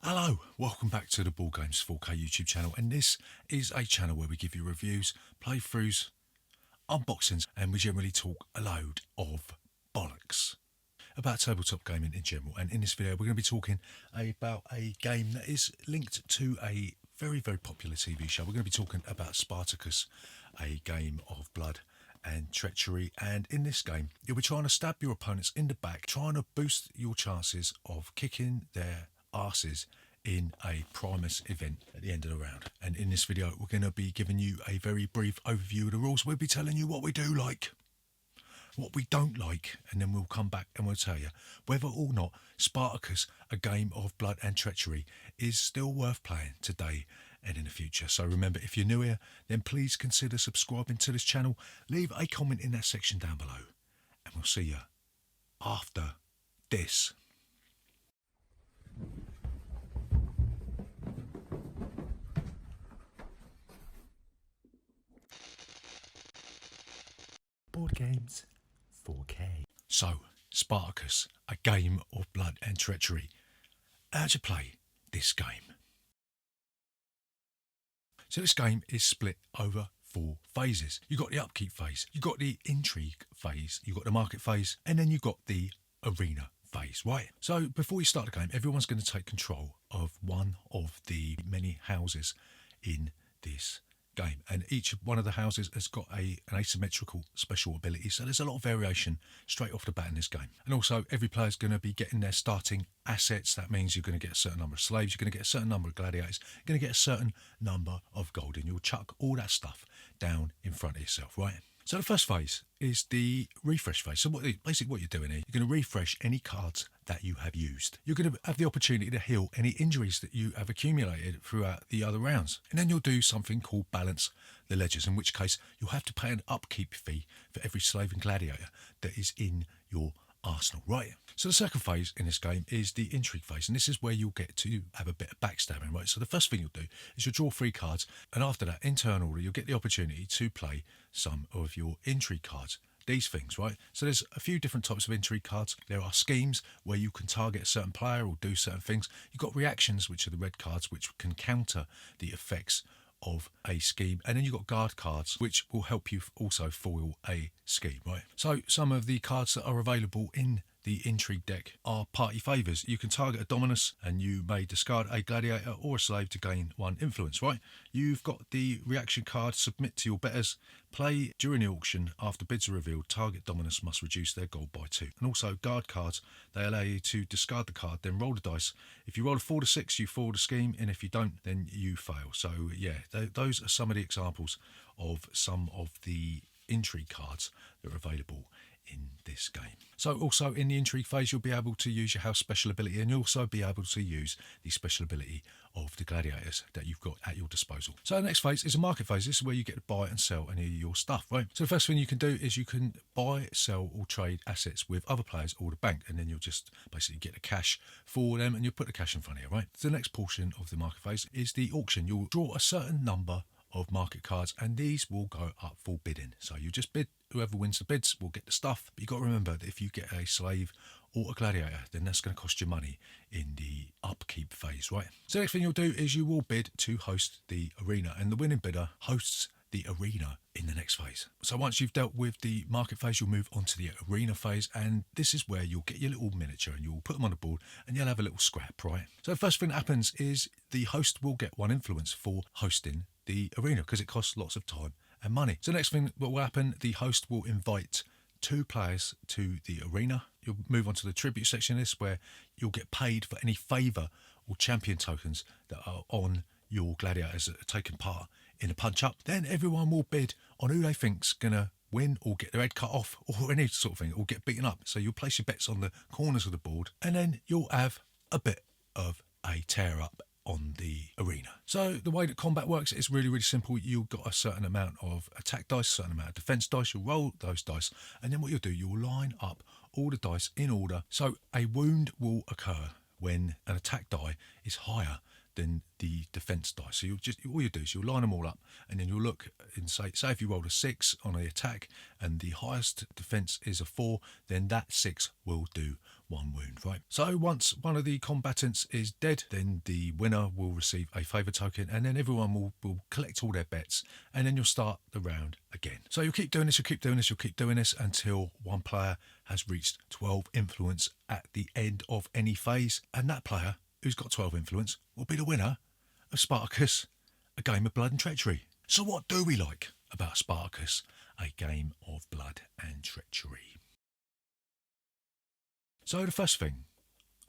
Hello, welcome back to the Board Games 4K YouTube channel, and this is a channel where we give you reviews, playthroughs, unboxings, and we generally talk a load of bollocks about tabletop gaming in general. And in this video we're going to be talking about a game that is linked to a very popular TV show. We're going to be talking about Spartacus, a game of blood and treachery, and in this game you'll be trying to stab your opponents in the back, trying to boost your chances of kicking their arses in a Primus event at the end of the round. And in this video we're going to be giving you a very brief overview of the rules. We'll be telling you what we do like, what we don't like, and then we'll come back and we'll tell you whether or not Spartacus, a game of blood and treachery, is still worth playing today and in the future. So remember, if you're new here, then please consider subscribing to this channel. Leave a comment in that section down below, and we'll see you after this. Board Games 4K. So, Spartacus, a game of blood and treachery. How'd you play this game? So this game is split over 4 phases. You've got the upkeep phase, you've got the intrigue phase, you've got the market phase, and then you've got the arena phase, right? So before you start the game, everyone's going to take control of one of the many houses in this game, and each one of the houses has got an asymmetrical special ability, so there's a lot of variation straight off the bat in this game. And also every player's going to be getting their starting assets. That means you're going to get a certain number of slaves, you're going to get a certain number of gladiators, you're going to get a certain number of gold, and you'll chuck all that stuff down in front of yourself, right? So the first phase is the refresh phase. So basically what you're doing here, you're going to refresh any cards that you have used. You're going to have the opportunity to heal any injuries that you have accumulated throughout the other rounds. And then you'll do something called balance the ledgers, in which case you'll have to pay an upkeep fee for every slave and gladiator that is in your arsenal, right? So the second phase in this game is the intrigue phase, and this is where you'll get to have a bit of backstabbing, right? So the first thing you'll do is you'll draw 3 cards, and after that, in turn order, you'll get the opportunity to play some of your intrigue cards. These things, right? So there's a few different types of intrigue cards. There are schemes where you can target a certain player or do certain things. You've got reactions, which are the red cards, which can counter the effects of a scheme, and then you've got guard cards, which will help you also foil a scheme, right? So some of the cards that are available in the intrigue deck are party favours. You can target a dominus, and you may discard a gladiator or a slave to gain 1 influence, right? You've got the reaction card, submit to your betters, play during the auction. After bids are revealed, target dominus must reduce their gold by 2. And also guard cards, they allow you to discard the card, then roll the dice. If you roll a 4 to 6, you foil the scheme, and if you don't, then you fail. So yeah, those are some of the examples of some of the intrigue cards that are available in this game. So also in the intrigue phase, you'll be able to use your house special ability, and you'll also be able to use the special ability of the gladiators that you've got at your disposal. So the next phase is a market phase. This is where you get to buy and sell any of your stuff, right? So the first thing you can do is you can buy, sell, or trade assets with other players or the bank, and then you'll just basically get the cash for them, and you'll put the cash in front of you, right? So the next portion of the market phase is the auction. You'll draw a certain number of market cards, and these will go up for bidding. So you just bid, whoever wins the bids will get the stuff. But you've got to remember that if you get a slave or a gladiator, then that's going to cost you money in the upkeep phase, right? So the next thing you'll do is you will bid to host the arena, and the winning bidder hosts the arena in the next phase. So once you've dealt with the market phase, you'll move on to the arena phase, and this is where you'll get your little miniature and you'll put them on the board and you'll have a little scrap, right? So the first thing that happens is the host will get 1 influence for hosting the arena, because it costs lots of time and money. So the next thing that will happen, the host will invite 2 players to the arena. You'll move on to the tribute section of this, where you'll get paid for any favour or champion tokens that are on your gladiators that are taking part in a punch up. Then everyone will bid on who they think's gonna win or get their head cut off or any sort of thing, or get beaten up. So you'll place your bets on the corners of the board, and then you'll have a bit of a tear up on the arena. So the way that combat works is really simple. You've got a certain amount of attack dice, a certain amount of defense dice. You'll roll those dice, and then what you'll do, you'll line up all the dice in order. So a wound will occur when an attack die is higher than the defense dice. So all you do is you'll line them all up, and then you'll look and say if you rolled a 6 on the attack and the highest defense is a 4, then that 6 will do 1 wound, right? So once one of the combatants is dead, then the winner will receive a favour token, and then everyone will collect all their bets, and then you'll start the round again. So you'll keep doing this, you'll keep doing this, you'll keep doing this until one player has reached 12 influence at the end of any phase, and that player who's got 12 influence will be the winner of Spartacus, a game of blood and treachery. So what do we like about Spartacus, a game of blood and treachery? So the first thing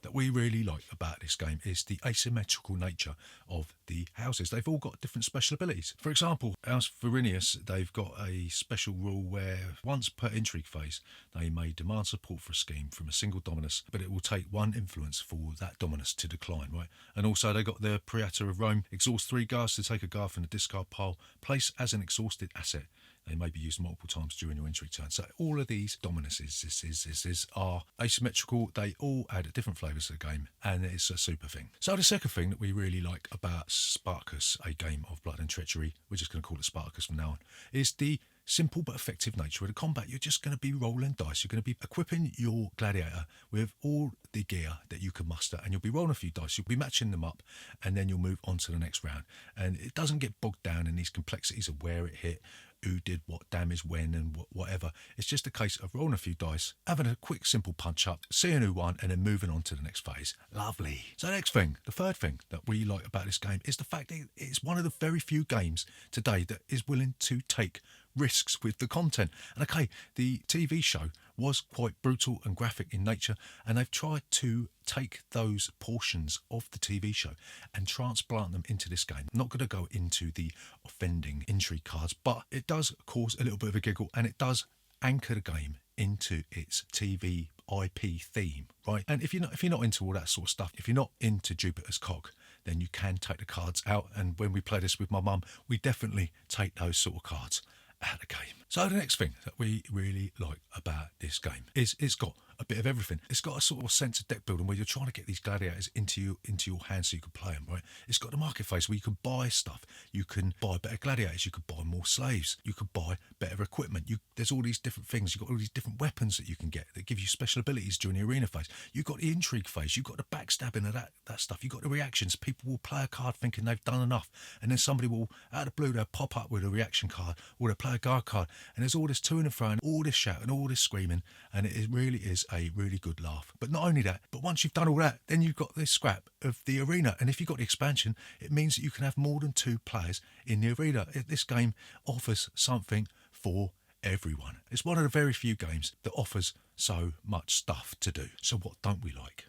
that we really like about this game is the asymmetrical nature of the houses. They've all got different special abilities. For example, House Verinius, they've got a special rule where once per intrigue phase, they may demand support for a scheme from a single dominus, but it will take 1 influence for that dominus to decline, right? And also they got the Praetor of Rome, exhaust 3 guards to take a guard from the discard pile, place as an exhausted asset. They may be used multiple times during your intrigue turn. So all of these dominuses are asymmetrical. They all add different flavours to the game, and it's a super thing. So the second thing that we really like about Spartacus, a game of blood and treachery, we're just going to call it Spartacus from now on, is the simple but effective nature of the combat. You're just going to be rolling dice. You're going to be equipping your gladiator with all the gear that you can muster, and you'll be rolling a few dice. You'll be matching them up, and then you'll move on to the next round. And it doesn't get bogged down in these complexities of where it hit, who did what damage when, and whatever. It's just a case of rolling a few dice, having a quick simple punch up, seeing who won, and then moving on to the next phase. Lovely. So the next thing, the third thing that we like about this game is the fact that it's one of the very few games today that is willing to take risks with the content. And okay, the TV show was quite brutal and graphic in nature, and they've tried to take those portions of the TV show and transplant them into this game. I'm not going to go into the offending intrigue cards, but it does cause a little bit of a giggle, and it does anchor the game into its TV IP theme, right? And if you're not into all that sort of stuff, if you're not into Jupiter's cock, then you can take the cards out. And when we play this with my mum, we definitely take those sort of cards out of the game. So the next thing that we really like about this game is it's got a bit of everything. It's got a sort of sense of deck building where you're trying to get these gladiators into your hands so you can play them, right? It's got the market phase where you can buy stuff. You can buy better gladiators. You can buy more slaves. You can buy better equipment. There's all these different things. You've got all these different weapons that you can get that give you special abilities during the arena phase. You've got the intrigue phase. You've got the backstabbing of that stuff. You've got the reactions. People will play a card thinking they've done enough, and then somebody will, out of the blue, they'll pop up with a reaction card, or they'll play a guard card, and there's all this to and fro, and all this shouting, all this screaming, and it really is a really good laugh. But not only that, but once you've done all that, then you've got this scrap of the arena, and if you've got the expansion, it means that you can have more than 2 players in the arena. This game offers something for everyone. It's one of the very few games that offers so much stuff to do. So what don't we like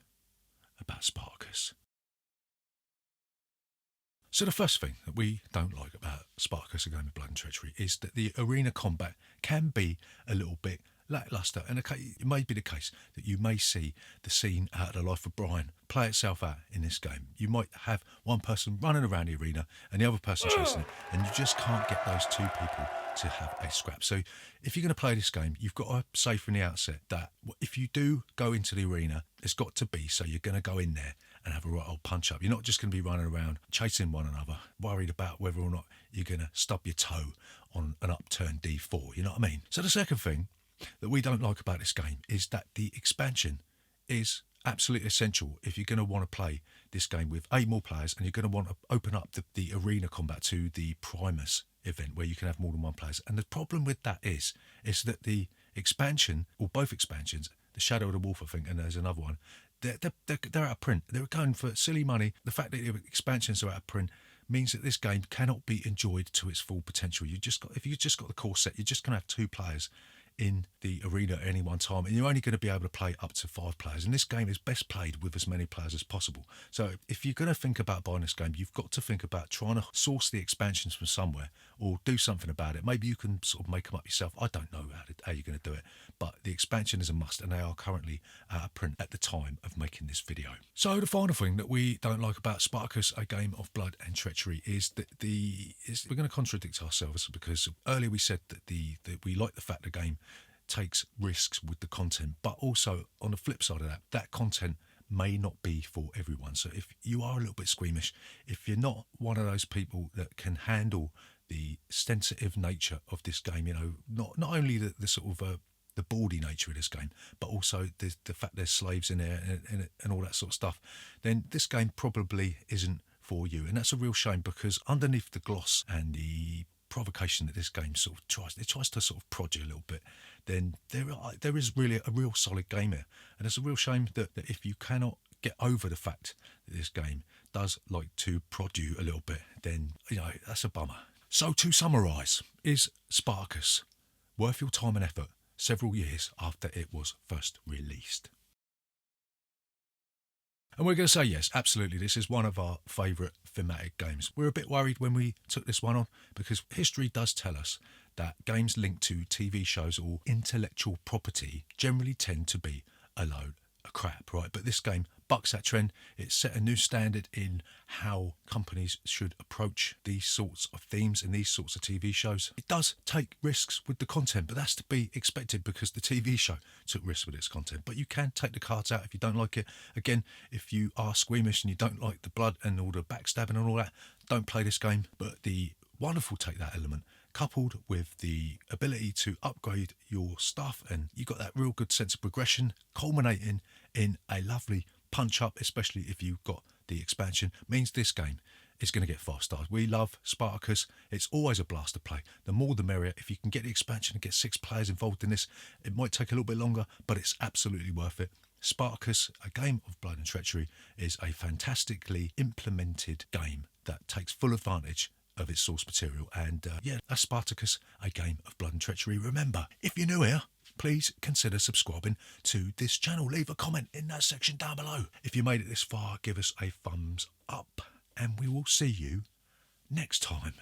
about Spartacus? So the first thing that we don't like about Spartacus, a game of blood and treachery, is that the arena combat can be a little bit lackluster, and it may be the case that you may see the scene out of the life of Brian play itself out in this game. You might have one person running around the arena and the other person chasing it, and you just can't get those 2 people to have a scrap. So if you're going to play this game, you've got to say from the outset that if you do go into the arena, it's got to be so you're going to go in there and have a right old punch up. You're not just going to be running around chasing one another, worried about whether or not you're going to stub your toe on an upturned D4, you know what I mean? So the second thing that we don't like about this game is that the expansion is absolutely essential if you're going to want to play this game with 8 more players, and you're going to want to open up the arena combat to the Primus event where you can have more than 1 players. And the problem with that is that the expansion, or both expansions, the Shadow of the Wolf, I think, and there's another one, they're out of print. They're going for silly money. The fact that the expansions are out of print means that this game cannot be enjoyed to its full potential. If you've just got the core set, you're just going to have 2 players in the arena at any one time, and you're only going to be able to play up to 5 players, and this game is best played with as many players as possible. So if you're going to think about buying this game, you've got to think about trying to source the expansions from somewhere, or do something about it. Maybe you can sort of make them up yourself. I don't know how you're going to do it, but the expansion is a must, and they are currently out of print at the time of making this video. So the final thing that we don't like about Spartacus, a game of blood and treachery, is that we're going to contradict ourselves, because earlier we said that we like the fact the game takes risks with the content, but also on the flip side of that content may not be for everyone. So if you are a little bit squeamish, if you're not one of those people that can handle the sensitive nature of this game, not only the sort of the bawdy nature of this game, but also the fact there's slaves in there and all that sort of stuff, then this game probably isn't for you. And that's a real shame, because underneath the gloss and the provocation that this game sort of tries to sort of prod you a little bit, then there is really a real solid game here. And it's a real shame that if you cannot get over the fact that this game does like to prod you a little bit, then that's a bummer. So to summarise, is Spartacus worth your time and effort several years after it was first released? And we're going to say yes, absolutely. This is one of our favourite thematic games. We're a bit worried when we took this one on, because history does tell us that games linked to TV shows or intellectual property generally tend to be a load of crap, right? But this game bucks that trend. It set a new standard in how companies should approach these sorts of themes and these sorts of TV shows. It does take risks with the content, but that's to be expected, because the TV show took risks with its content. But you can take the cards out if you don't like it. Again, if you are squeamish and you don't like the blood and all the backstabbing and all that, don't play this game. But the wonderful take that element, coupled with the ability to upgrade your stuff, and you got that real good sense of progression, culminating in a lovely punch up, especially if you've got the expansion, means this game is going to get 5 stars. We love Spartacus. It's always a blast to play. The more the merrier. If you can get the expansion and get 6 players involved in this, it might take a little bit longer, but it's absolutely worth it. Spartacus, a game of blood and treachery, is a fantastically implemented game that takes full advantage of its source material. And that's Spartacus, a game of blood and treachery. Remember, if you're new here, please consider subscribing to this channel. Leave a comment in that section down below. If you made it this far, give us a thumbs up, and we will see you next time.